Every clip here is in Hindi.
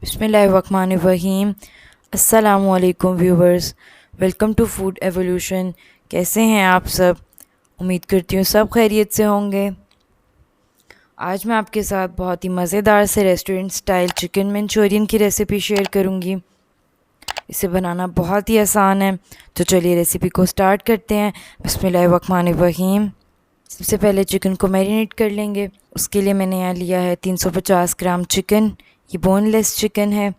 बिस्मिल्लाहिर्रहमानिर्रहीम। अस्सलामुअलैकुम viewers, welcome to food evolution. कैसे हैं आप सब? उम्मीद करती हूँ सब खैरियत से होंगे। आज मैं आपके साथ बहुत ही मज़ेदार से रेस्टोरेंट स्टाइल चिकन मंचूरियन की रेसिपी शेयर करूँगी। इसे बनाना बहुत ही आसान है, तो चलिए रेसिपी को स्टार्ट करते हैं। बिस्मिल्लाहिर्रहमानिर्रहीम। सबसे पहले चिकन को मैरिनेट कर लेंगे। उसके लिए मैंने यहाँ लिया है 350 ग्राम चिकन। ये बोनलेस चिकन है।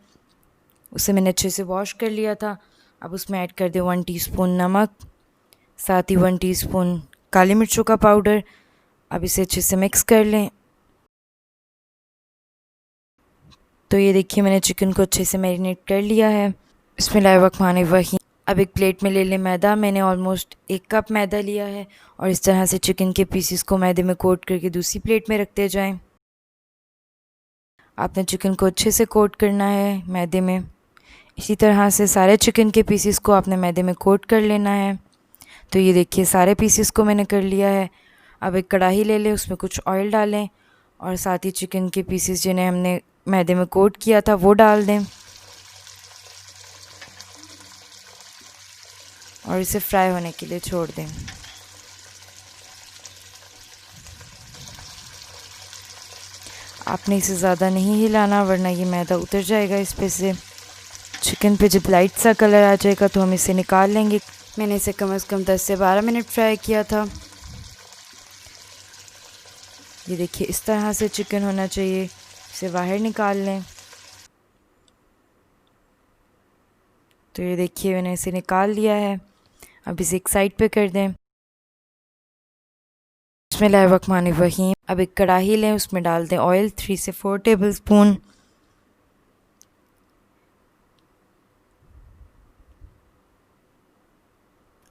उसे मैंने अच्छे से वॉश कर लिया था। अब उसमें ऐड कर दें 1 टीस्पून नमक, साथ ही 1 टीस्पून काली मिर्चों का पाउडर। अब इसे अच्छे से मिक्स कर लें। तो ये देखिए मैंने चिकन को अच्छे से मैरिनेट कर लिया है। बिस्मिल्लाहिर्रहमानिर्रहीम। अब एक प्लेट में ले लें मैदा। मैंने ऑलमोस्ट 1 कप मैदा लिया है और इस तरह से चिकन के पीसेस को मैदे में कोट करके दूसरी प्लेट में रखते जाएं। आपने चिकन को अच्छे से कोट करना है मैदे में। इसी तरह से सारे चिकन के पीसेस को आपने मैदे में कोट कर लेना है। तो ये देखिए सारे पीसेस को मैंने कर लिया है। अब एक कढ़ाई ले लें, उसमें कुछ ऑयल डालें और साथ ही चिकन के पीसेस जिन्हें हमने मैदे में कोट किया था वो डाल दें और इसे फ्राई होने के लिए छोड़ दें। आपने इसे ज़्यादा नहीं हिलाना, वरना ये मैदा उतर जाएगा इस पे से। चिकन पे जब लाइट सा कलर आ जाएगा तो हम इसे निकाल लेंगे। मैंने इसे कम से कम 10 से 12 मिनट फ्राई किया था। ये देखिए इस तरह से चिकन होना चाहिए। इसे बाहर निकाल लें। तो ये देखिए मैंने इसे निकाल लिया है। अब इसे एक साइड पे कर दें। बिस्मिल्लाहिर्रहमानिर्रहीम। अब एक कढ़ाई लें, उसमें डाल दें ऑयल 3 से 4 टेबल स्पून।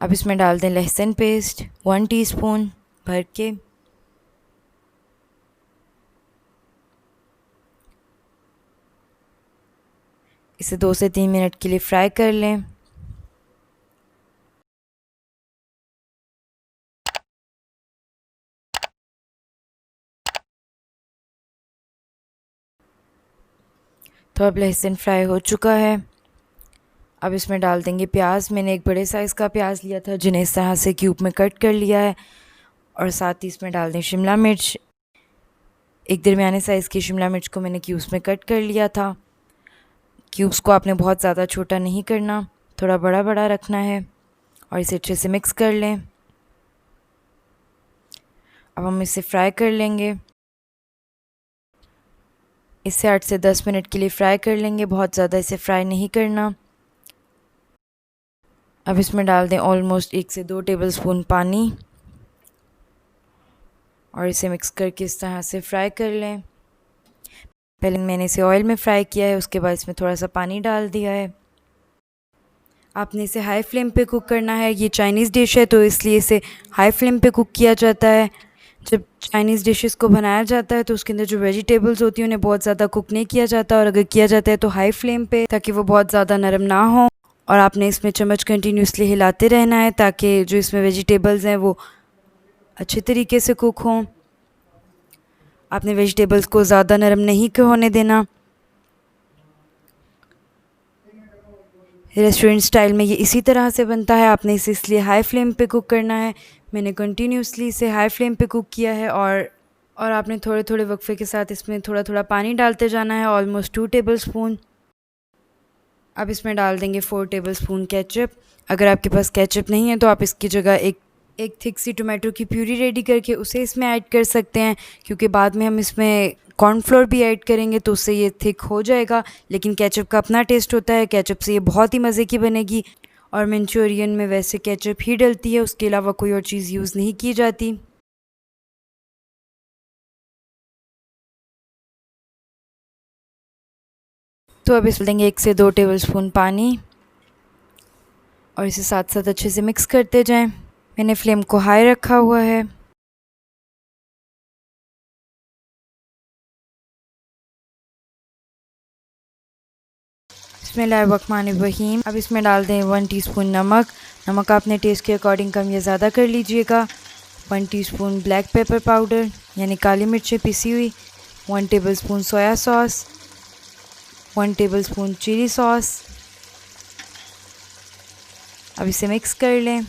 अब इसमें डाल दें लहसुन पेस्ट 1 टीस्पून भर के। इसे 2 से 3 मिनट के लिए फ्राई कर लें। तो अब लहसुन फ्राई हो चुका है। अब इसमें डाल देंगे प्याज। मैंने एक बड़े साइज़ का प्याज लिया था जिन्हें इस तरह से क्यूब में कट कर लिया है। और साथ ही इसमें डाल दें शिमला मिर्च। एक दरमियाने साइज़ की शिमला मिर्च को मैंने क्यूब्स में कट कर लिया था। क्यूब्स को आपने बहुत ज़्यादा छोटा नहीं करना, थोड़ा बड़ा बड़ा रखना है। और इसे अच्छे से मिक्स कर लें। अब हम इसे फ्राई कर लेंगे। इसे 8 से 10 मिनट के लिए फ्राई कर लेंगे, बहुत ज़्यादा इसे फ्राई नहीं करना। अब इसमें डाल दें ऑलमोस्ट 1 से 2 टेबलस्पून पानी और इसे मिक्स करके इस तरह से फ्राई कर लें। पहले मैंने इसे ऑयल में फ्राई किया है, उसके बाद इसमें थोड़ा सा पानी डाल दिया है। आपने इसे हाई फ्लेम पे कुक करना है। ये चाइनीज़ डिश है तो इसलिए इसे हाई फ्लेम पे कुक किया जाता है। जब चाइनीज़ डिशेस को बनाया जाता है तो उसके अंदर जो वेजिटेबल्स होती हैं उन्हें बहुत ज़्यादा कुक नहीं किया जाता, और अगर किया जाता है तो हाई फ्लेम पे, ताकि वो बहुत ज़्यादा नरम ना हो। और आपने इसमें चम्मच कंटिन्यूसली हिलाते रहना है ताकि जो इसमें वेजिटेबल्स हैं वो अच्छे तरीके से कुक हों। आपने वेजिटेबल्स को ज़्यादा नरम नहीं होने देना। रेस्टोरेंट स्टाइल में ये इसी तरह से बनता है। आपने इसे इसलिए हाई फ्लेम पे कुक करना है। मैंने कंटिन्यूसली इसे हाई फ्लेम पे कुक किया है। और आपने थोड़े थोड़े वक्फे के साथ इसमें थोड़ा थोड़ा पानी डालते जाना है, ऑलमोस्ट 2 टेबलस्पून। अब इसमें डाल देंगे 4 टेबलस्पून केचप। अगर आपके पास केचप नहीं है तो आप इसकी जगह एक थिक सी टोमेटो की प्यूरी रेडी करके उसे इसमें ऐड कर सकते हैं, क्योंकि बाद में हम इसमें कॉर्नफ्लोर भी ऐड करेंगे तो उससे ये थिक हो जाएगा। लेकिन केचप का अपना टेस्ट होता है, केचप से ये बहुत ही मज़े की बनेगी। और मंचूरियन में वैसे केचप ही डलती है, उसके अलावा कोई और चीज़ यूज़ नहीं की जाती। तो अब इसमें देंगे 1 से 2 टेबलस्पून पानी और इसे साथ साथ अच्छे से मिक्स करते जाएं। मैंने फ्लेम को हाई रखा हुआ है। बिस्मिल्लाहिर्रहमानिर्रहीम। अब इसमें डाल दें 1 टीस्पून नमक। नमक आपने टेस्ट के अकॉर्डिंग कम या ज़्यादा कर लीजिएगा। 1 टीस्पून ब्लैक पेपर पाउडर यानी काली मिर्चें पिसी हुई। 1 tablespoon soya sauce. 1 tablespoon chilli sauce. अब इसे मिक्स कर लें।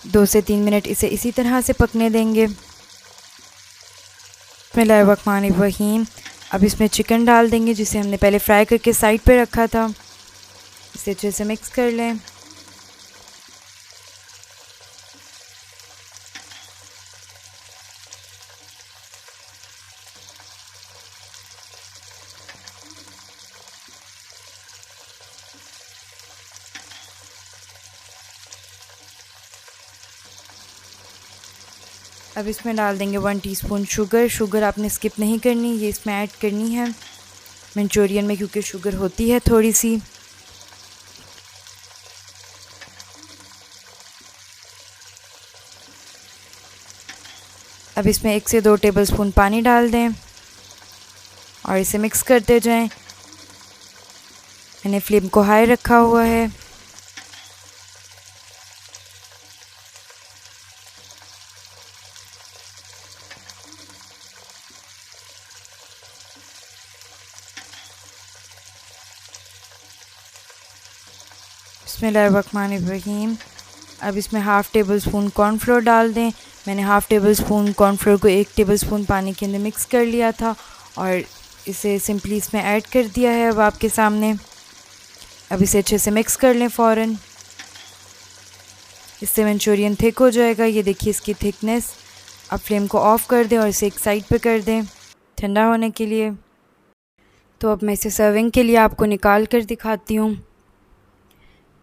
2 से 3 मिनट इसे इसी तरह से पकने देंगे। बिस्मिल्लाहिर्रहमानिर्रहीम। अब इसमें चिकन डाल देंगे जिसे हमने पहले फ्राई करके साइड पे रखा था। इसे अच्छे से मिक्स कर लें। अब इसमें डाल देंगे 1 टीस्पून शुगर। शुगर आपने स्किप नहीं करनी, ये इसमें ऐड करनी है मंचूरियन में, क्योंकि शुगर होती है थोड़ी सी। अब इसमें 1 से 2 टेबलस्पून पानी डाल दें और इसे मिक्स करते जाएं। मैंने फ्लेम को हाई रखा हुआ है। बिस्मिल्लाहिर्रहमानिर्रहीम। अब इसमें हाफ़ टेबल स्पून कॉर्नफ्लोर डाल दें। मैंने हाफ़ टेबल स्पून कॉर्नफ्लोर को 1 टेबल स्पून पानी के अंदर मिक्स कर लिया था और इसे सिंपली इसमें ऐड कर दिया है अब आपके सामने। अब इसे अच्छे से मिक्स कर लें फ़ौरन। इससे मंचूरियन थिक हो जाएगा। ये देखिए इसकी थिकनेस। अब फ्लेम को ऑफ़ कर दें और इसे एक साइड पे कर दें ठंडा होने के लिए। तो अब मैं इसे सर्विंग के लिए आपको निकाल कर दिखाती हूँ।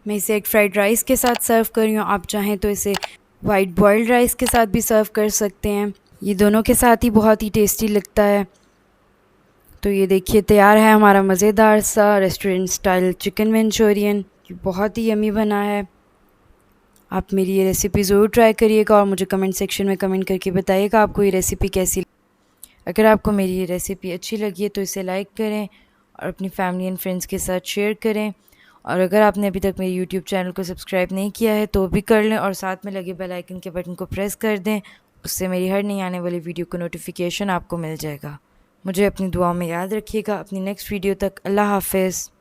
मैं इसे एक फ्राइड राइस के साथ सर्व कर रही हूँ। आप चाहें तो इसे वाइट बॉइल्ड राइस के साथ भी सर्व कर सकते हैं। ये दोनों के साथ ही बहुत ही टेस्टी लगता है। तो ये देखिए तैयार है हमारा मज़ेदार सा रेस्टोरेंट स्टाइल चिकन मंचूरियन। बहुत ही यमी बना है। आप मेरी ये रेसिपी ज़रूर ट्राई करिएगा और मुझे कमेंट सेक्शन में कमेंट करके बताइएगा आपको ये रेसिपी कैसी। अगर आपको मेरी ये रेसिपी अच्छी लगी है तो इसे लाइक करें और अपनी फैमिली एंड फ्रेंड्स के साथ शेयर करें। और अगर आपने अभी तक मेरे यूट्यूब चैनल को सब्सक्राइब नहीं किया है तो भी कर लें और साथ में लगे बेल आइकन के बटन को प्रेस कर दें। उससे मेरी हर नई आने वाली वीडियो का नोटिफिकेशन आपको मिल जाएगा। मुझे अपनी दुआओं में याद रखिएगा। अपनी नेक्स्ट वीडियो तक अल्लाह हाफ़िज़।